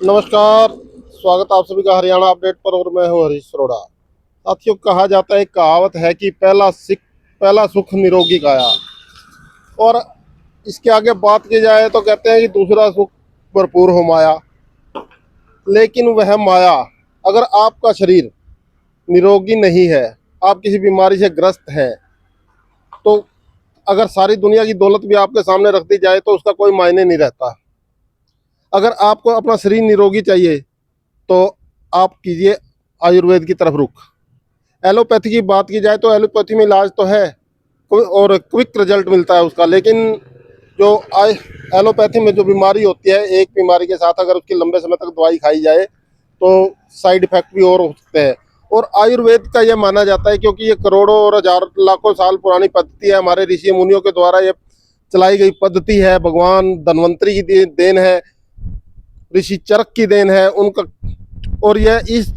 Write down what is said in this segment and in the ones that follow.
नमस्कार। स्वागत आप सभी का हरियाणा अपडेट पर और मैं हूं हरीश अरोड़ा। साथियों, कहा जाता है, कहावत है कि पहला सुख निरोगी काया। और इसके आगे बात की जाए तो कहते हैं कि दूसरा सुख भरपूर हो माया। लेकिन वह माया, अगर आपका शरीर निरोगी नहीं है, आप किसी बीमारी से ग्रस्त हैं, तो अगर सारी दुनिया की दौलत भी आपके सामने रख दी जाए तो उसका कोई मायने नहीं रहता। अगर आपको अपना शरीर निरोगी चाहिए तो आप कीजिए आयुर्वेद की तरफ रुख। एलोपैथी की बात की जाए तो एलोपैथी में इलाज तो है और क्विक रिजल्ट मिलता है उसका, लेकिन जो एलोपैथी में जो बीमारी होती है, एक बीमारी के साथ अगर उसकी लंबे समय तक दवाई खाई जाए तो साइड इफेक्ट भी और हो सकते हैं। और आयुर्वेद का यह माना जाता है, क्योंकि ये करोड़ों और हजार लाखों साल पुरानी पद्धति है, हमारे ऋषि मुनियों के द्वारा ये चलाई गई पद्धति है, भगवान धन्वंतरी की देन है, ऋषि चरक की देन है उनका। और यह इस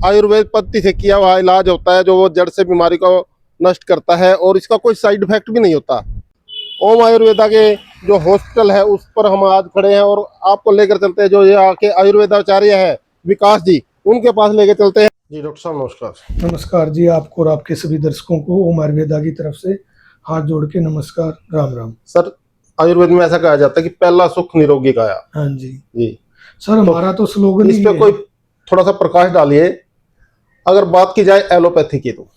आयुर्वेद पद्धति से किया हुआ इलाज होता है जो वो जड़ से बीमारी को नष्ट करता है और इसका कोई साइड इफेक्ट भी नहीं होता। ओम आयुर्वेदा के जो हॉस्पिटल है उस पर हम आज खड़े हैं और आपको लेकर चलते हैं, जो ये आके आयुर्वेदाचार्य है विकास जी, उनके पास लेकर चलते हैं। जी डॉक्टर साहब नमस्कार। नमस्कार जी, आपको और आपके सभी दर्शकों को ओम आयुर्वेदा की तरफ से हाथ जोड़ के नमस्कार, राम राम। सर, आयुर्वेद में ऐसा कहा जाता है कि पहला सुख निरोगी काया। हाँ जी जी सर, हमारा तो स्लोगन इस ही पे है। कोई थोड़ा सा प्रकाश डालिए। अगर बात की जाए एलोपैथी की, तो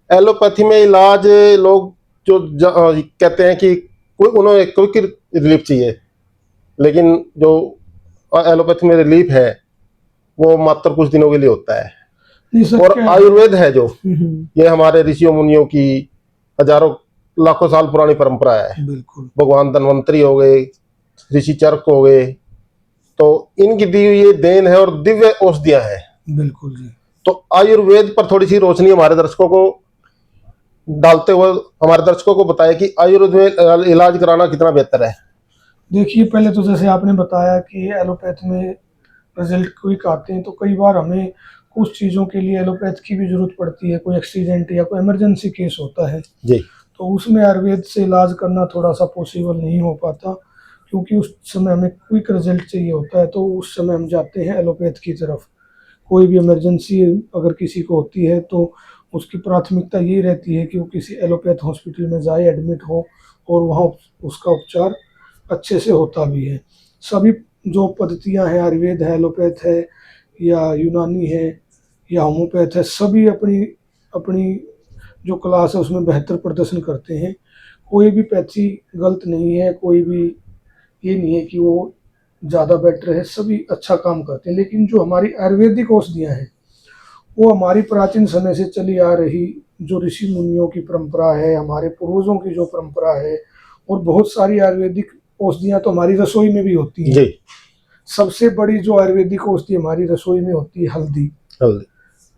एलोपैथी में इलाज लोग जो कहते हैं कि उन्हें क्विक रिलीफ चाहिए, लेकिन जो एलोपैथी में रिलीफ है वो मात्र कुछ दिनों के लिए होता है। नहीं सर, और आयुर्वेद है जो हम्म। ये हमारे ऋषियों मुनियों की हजारों लाखों साल पुरानी परंपरा है। बिल्कुल भगवान धन्वंतरी हो गए, ऋषि चरक हो गए, तो इनकी दी हुई ये देन है और दिव्य औषधियां हैं। बिल्कुल जी। तो आयुर्वेद पर थोड़ी सी रोशनी हमारे दर्शकों को डालते हुए हमारे दर्शकों को बताया कि आयुर्वेद में इलाज कराना कितना बेहतर है। देखिए, पहले तो जैसे आपने बताया कि एलोपैथ में रिजल्ट क्विक आते हैं, तो कई बार हमें कुछ चीज़ों के लिए एलोपैथ की भी जरूरत पड़ती है। कोई एक्सीडेंट या कोई इमरजेंसी केस होता है जी तो उसमें आयुर्वेद से इलाज करना थोड़ा सा पॉसिबल नहीं हो पाता, क्योंकि उस समय हमें क्विक रिजल्ट चाहिए होता है। तो उस समय हम जाते हैं एलोपैथ की तरफ। कोई भी इमरजेंसी अगर किसी को होती है तो उसकी प्राथमिकता यही रहती है कि वो किसी एलोपैथ हॉस्पिटल में जाए, एडमिट हो, और वहाँ उसका उपचार अच्छे से होता भी है। सभी जो पद्धतियाँ हैं, आयुर्वेद है, एलोपैथ है, या यूनानी है, या होम्योपैथ है, सभी अपनी अपनी जो क्लास है उसमें बेहतर प्रदर्शन करते हैं। कोई भी पैथी गलत नहीं है, कोई भी ये नहीं है कि वो ज़्यादा बेटर है, सभी अच्छा काम करते हैं। लेकिन जो हमारी आयुर्वेदिक औषधियाँ हैं वो हमारी प्राचीन समय से चली आ रही जो ऋषि मुनियों की परंपरा है, हमारे पूर्वजों की जो परंपरा है। और बहुत सारी आयुर्वेदिक औषधियाँ तो हमारी रसोई में भी होती हैं। जी। सबसे बड़ी जो आयुर्वेदिक औषधि हमारी रसोई में होती है, हल्दी। हल्दी।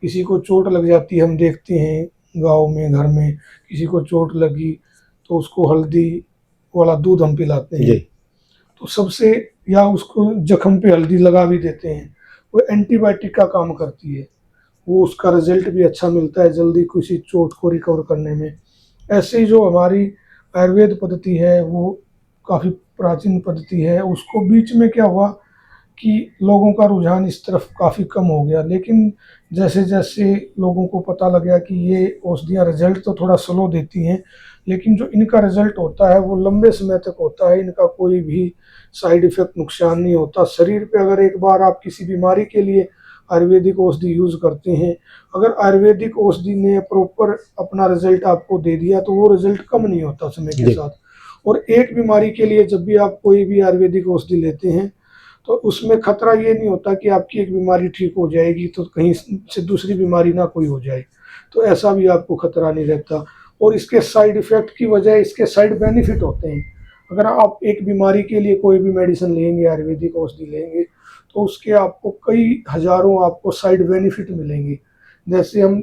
किसी को चोट लग जाती है, हम देखते हैं गाँव में, घर में किसी को चोट लगी तो उसको हल्दी वाला दूध हम पिलाते हैं। जी। तो सबसे, या उसको जख्म पे हल्दी लगा भी देते हैं। वो एंटीबायोटिक का काम करती है, वो उसका रिजल्ट भी अच्छा मिलता है जल्दी किसी चोट को रिकवर करने में। ऐसे ही जो हमारी आयुर्वेद पद्धति है वो काफ़ी प्राचीन पद्धति है। उसको बीच में क्या हुआ कि लोगों का रुझान इस तरफ काफ़ी कम हो गया। लेकिन जैसे जैसे लोगों को पता लग गया कि ये औषधियाँ रिजल्ट तो थोड़ा स्लो देती हैं, लेकिन जो इनका रिजल्ट होता है वो लंबे समय तक होता है। इनका कोई भी साइड इफेक्ट, नुकसान नहीं होता शरीर पे। अगर एक बार आप किसी बीमारी के लिए आयुर्वेदिक औषधि यूज़ करते हैं, अगर आयुर्वेदिक औषधि ने प्रॉपर अपना रिजल्ट आपको दे दिया तो वो रिजल्ट कम नहीं होता समय के साथ। और एक बीमारी के लिए जब भी आप कोई भी आयुर्वेदिक औषधि लेते हैं तो उसमें खतरा ये नहीं होता कि आपकी एक बीमारी ठीक हो जाएगी तो कहीं से दूसरी बीमारी ना कोई हो जाए, तो ऐसा भी आपको खतरा नहीं रहता। और इसके साइड इफेक्ट की वजह इसके साइड बेनिफिट होते हैं। अगर आप एक बीमारी के लिए कोई भी मेडिसिन लेंगे, आयुर्वेदिक औषधि लेंगे, तो उसके आपको कई हजारों आपको साइड बेनिफिट मिलेंगे। जैसे हम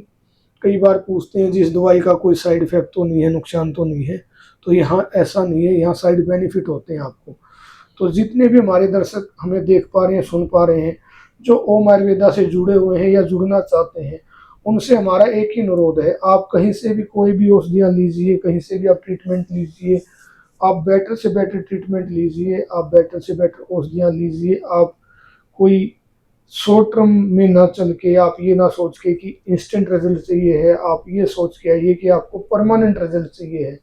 कई बार पूछते हैं जिस दवाई का कोई साइड इफेक्ट तो नहीं है, नुकसान तो नहीं है, तो यहाँ ऐसा नहीं है, यहाँ साइड बेनिफिट होते हैं आपको। तो जितने भी हमारे दर्शक हमें देख पा रहे हैं, सुन पा रहे हैं, जो ओम आयुर्वेदा से जुड़े हुए हैं या जुड़ना चाहते हैं, उनसे हमारा एक ही अनुरोध है, आप कहीं से भी कोई भी औषधियाँ लीजिए, कहीं से भी आप ट्रीटमेंट लीजिए, आप बेटर से बेटर ट्रीटमेंट लीजिए, आप बेटर से बेटर औषधियाँ लीजिए। आप कोई शॉर्ट टर्म में ना चल के आप ये ना सोच के कि इंस्टेंट रिजल्ट चाहिए है, आप ये सोच के आइए कि आपको परमानेंट रिजल्ट चाहिए है।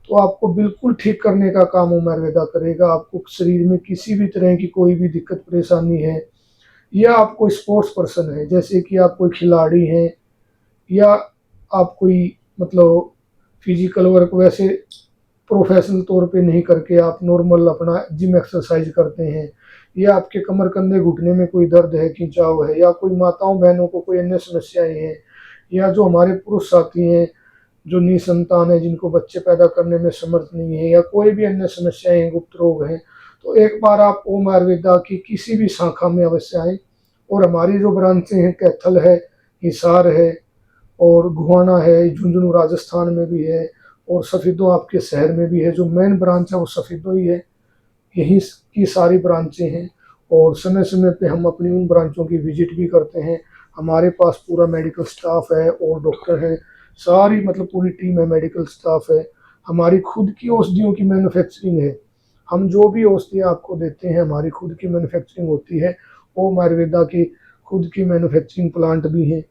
तो आपको बिल्कुल ठीक करने का काम ओम आयुर्वेदा करेगा। आपको शरीर में किसी भी तरह की कोई भी दिक्कत परेशानी है, या आप कोई स्पोर्ट्स पर्सन है, जैसे कि आप कोई खिलाड़ी हैं, या आप कोई मतलब फिजिकल वर्क वैसे प्रोफेशनल तौर पे नहीं करके आप नॉर्मल अपना जिम एक्सरसाइज करते हैं, या आपके कमर कंधे घुटने में कोई दर्द है, खिंचाव है, या कोई माताओं बहनों को कोई अन्य समस्याएं हैं, या जो हमारे पुरुष साथी हैं जो निसंतान है, जिनको बच्चे पैदा करने में समर्थ नहीं है, या कोई भी अन्य समस्याएं हैं, गुप्त रोग हैं, तो एक बार आप ओम आयुर्वेदा की किसी भी शाखा में अवश्य आएँ। और हमारी जो ब्रांचें हैं, कैथल है, हिसार है, और गुहाना है, झुंझुनू राजस्थान में भी है, और सफीदों आपके शहर में भी है। जो मेन ब्रांच है वो सफीदों ही है, यहीं की सारी ब्रांचें हैं। और समय समय पे हम अपनी उन ब्रांचों की विजिट भी करते हैं। हमारे पास पूरा मेडिकल स्टाफ है और डॉक्टर हैं, सारी मतलब पूरी टीम है, मेडिकल स्टाफ है। हमारी खुद की औषधियों की मैन्युफैक्चरिंग है। हम जो भी औषधियाँ आपको देते हैं हमारी खुद की मैन्युफैक्चरिंग होती है। ओम आयुर्वेदा की खुद की मैन्युफैक्चरिंग प्लांट भी है।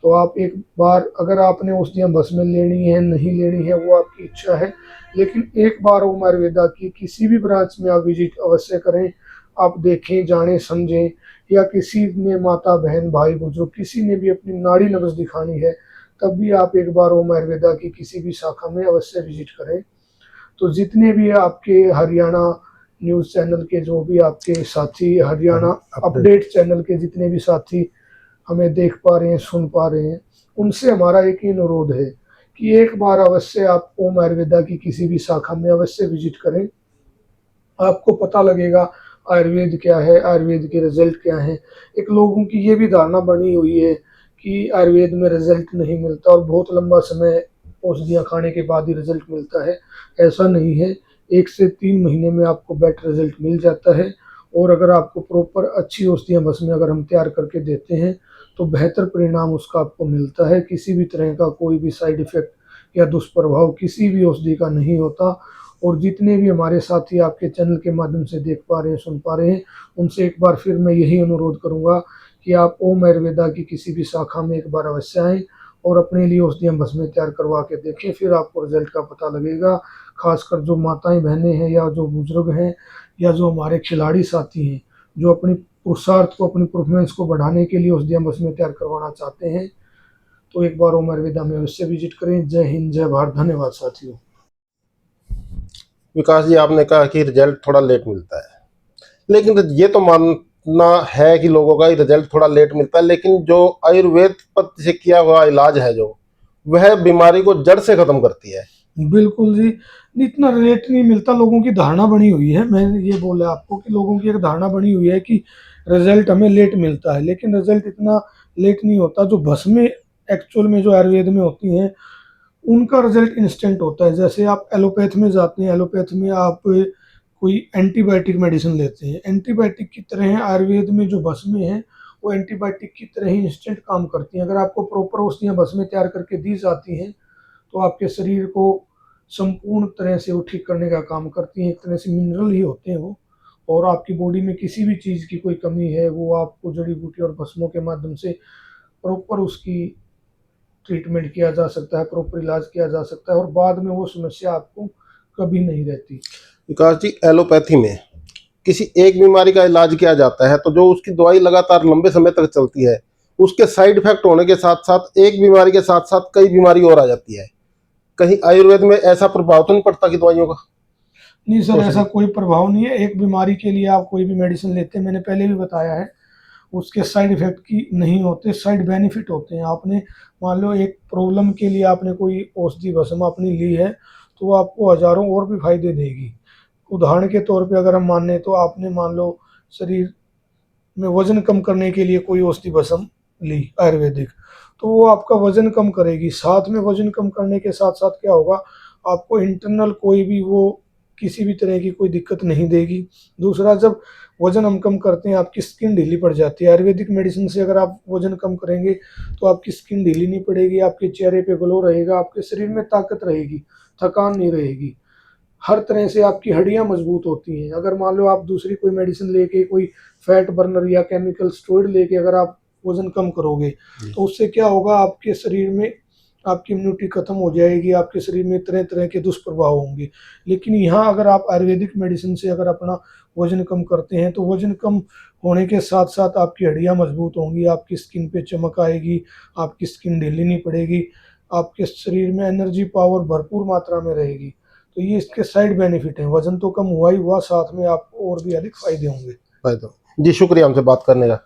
तो आप एक बार, अगर आपने औषधियाँ बस में लेनी है नहीं लेनी है वो आपकी इच्छा है, लेकिन एक बार ओम आयुर्वेदा की किसी भी ब्रांच में आप विजिट अवश्य करें। आप देखें, जानें, समझें, या किसी ने माता बहन भाई बुजुर्ग किसी ने भी अपनी नाड़ी नब्ज दिखानी है, तब भी आप एक बार ओम आयुर्वेदा की किसी भी शाखा में अवश्य विजिट करें। तो जितने भी आपके हरियाणा न्यूज़ चैनल के जो भी आपके साथी, हरियाणा अपडेट चैनल के जितने भी साथी हमें देख पा रहे हैं, सुन पा रहे हैं, उनसे हमारा एक ही अनुरोध है कि एक बार अवश्य आप ओम आयुर्वेदा की किसी भी शाखा में अवश्य विजिट करें। आपको पता लगेगा आयुर्वेद क्या है, आयुर्वेद के रिजल्ट क्या हैं। एक लोगों की ये भी धारणा बनी हुई है कि आयुर्वेद में रिजल्ट नहीं मिलता और बहुत लंबा समय औषधियाँ खाने के बाद ही रिजल्ट मिलता है। ऐसा नहीं है, 1 से 3 महीने में आपको बेटर रिजल्ट मिल जाता है। और अगर आपको प्रॉपर अच्छी औषधियाँ बस में अगर हम तैयार करके देते हैं तो बेहतर परिणाम उसका आपको मिलता है। किसी भी तरह का कोई भी साइड इफ़ेक्ट या दुष्प्रभाव किसी भी औषधि का नहीं होता। और जितने भी हमारे साथी आपके चैनल के माध्यम से देख पा रहे हैं, सुन पा रहे हैं, उनसे एक बार फिर मैं यही अनुरोध करूँगा कि आप ओम आयुर्वेदा की किसी भी शाखा में एक बार अवश्य आएँ और अपने लिए औषधियाँ बस में तैयार करवा के देखें, फिर आपको रिजल्ट का पता लगेगा। खासकर जो माताएँ बहनें हैं, या जो बुजुर्ग हैं, या जो हमारे खिलाड़ी साथी हैं, जो अपनी पुरुषार्थ को, अपनी परफॉर्मेंस को बढ़ाने के लिए औषधियाँ बस में तैयार करवाना चाहते हैं, तो एक बार ओम आयुर्वेदा में अवश्य विजिट करें। जय हिंद, जय भारत, धन्यवाद साथियों। विकास जी, आपने कहा कि रिजल्ट थोड़ा लेट मिलता है, लेकिन ये तो मानना है कि लोगों का रिजल्ट थोड़ा लेट मिलता है, लेकिन जो आयुर्वेद पद्धति से किया हुआ इलाज है जो, वह बीमारी को जड़ से खत्म करती है। बिल्कुल जी, इतना रेट नहीं मिलता, लोगों की धारणा बनी हुई है। मैंने ये बोला आपको कि लोगों की एक धारणा बनी हुई है कि रिजल्ट हमें लेट मिलता है, लेकिन रिजल्ट इतना लेट नहीं होता। जो भस्में एक्चुअल में जो आयुर्वेद में होती हैं उनका रिजल्ट इंस्टेंट होता है। जैसे आप एलोपैथ में जाते हैं, एलोपैथ में आप कोई एंटीबायोटिक मेडिसिन लेते हैं, एंटीबायोटिक की तरह आयुर्वेद में जो भस्में हैं वो एंटीबायोटिक की तरह ही इंस्टेंट काम करती हैं। अगर आपको प्रॉपर औषधियाँ भस्में तैयार करके दी जाती हैं तो आपके शरीर को संपूर्ण तरह से वो ठीक करने का काम करती हैं। एक तरह से मिनरल ही होते हैं वो। और आपकी बॉडी में किसी भी चीज़ की कोई कमी है वो आपको जड़ी बूटी और भस्मों के माध्यम से प्रॉपर उसकी ट्रीटमेंट किया जा सकता है, प्रॉपर इलाज किया जा सकता है, और बाद में वो समस्या आपको कभी नहीं रहती। विकास जी, एलोपैथी में किसी एक बीमारी का इलाज किया जाता है तो जो उसकी दवाई लगातार लंबे समय तक चलती है, उसके साइड इफेक्ट होने के साथ साथ एक बीमारी के साथ साथ कई बीमारी और आ जाती है। कहीं आयुर्वेद में ऐसा प्रभाव तो नहीं पड़ता कि दवाइयों का? नहीं सर, औषधि ऐसा कोई प्रभाव नहीं है। एक बीमारी के लिए आप कोई भी मेडिसिन लेते हैं, मैंने पहले भी बताया है, उसके साइड इफेक्ट की नहीं होते, साइड बेनिफिट होते हैं। आपने मान लो एक प्रॉब्लम के लिए आपने कोई औषधि भस्म अपनी ली है तो वो आपको हज़ारों और भी फायदे देगी। उदाहरण के तौर पे अगर हम माने तो आपने मान लो शरीर में वजन कम करने के लिए कोई औषधि भस्म ली आयुर्वेदिक, तो वो आपका वजन कम करेगी। साथ में वजन कम करने के साथ साथ क्या होगा, आपको इंटरनल कोई भी वो किसी भी तरह की कोई दिक्कत नहीं देगी। दूसरा, जब वजन हम कम करते हैं आपकी स्किन ढीली पड़ जाती है। आयुर्वेदिक मेडिसिन से अगर आप वजन कम करेंगे तो आपकी स्किन ढीली नहीं पड़ेगी, आपके चेहरे पे ग्लो रहेगा, आपके शरीर में ताकत रहेगी, थकान नहीं रहेगी। हर तरह से आपकी हड्डियां मजबूत होती हैं। अगर मान लो आप दूसरी कोई मेडिसिन लेके, कोई फैट बर्नर या केमिकल स्टेरॉइड लेके अगर आप वजन कम करोगे तो उससे क्या होगा, आपके शरीर में आपकी इम्यूनिटी खत्म हो जाएगी, आपके शरीर में तरह तरह के दुष्प्रभाव होंगे। लेकिन यहाँ अगर आप आयुर्वेदिक मेडिसिन से अगर अपना वजन कम करते हैं तो वजन कम होने के साथ साथ आपकी हड्डियां मजबूत होंगी, आपकी स्किन पे चमक आएगी, आपकी स्किन ढीली नहीं पड़ेगी, आपके शरीर में एनर्जी पावर भरपूर मात्रा में रहेगी। तो ये इसके साइड बेनिफिट हैं। वजन तो कम हुआ ही हुआ, साथ में आपको और भी अधिक फायदे होंगे। जी शुक्रिया हमसे बात करने का।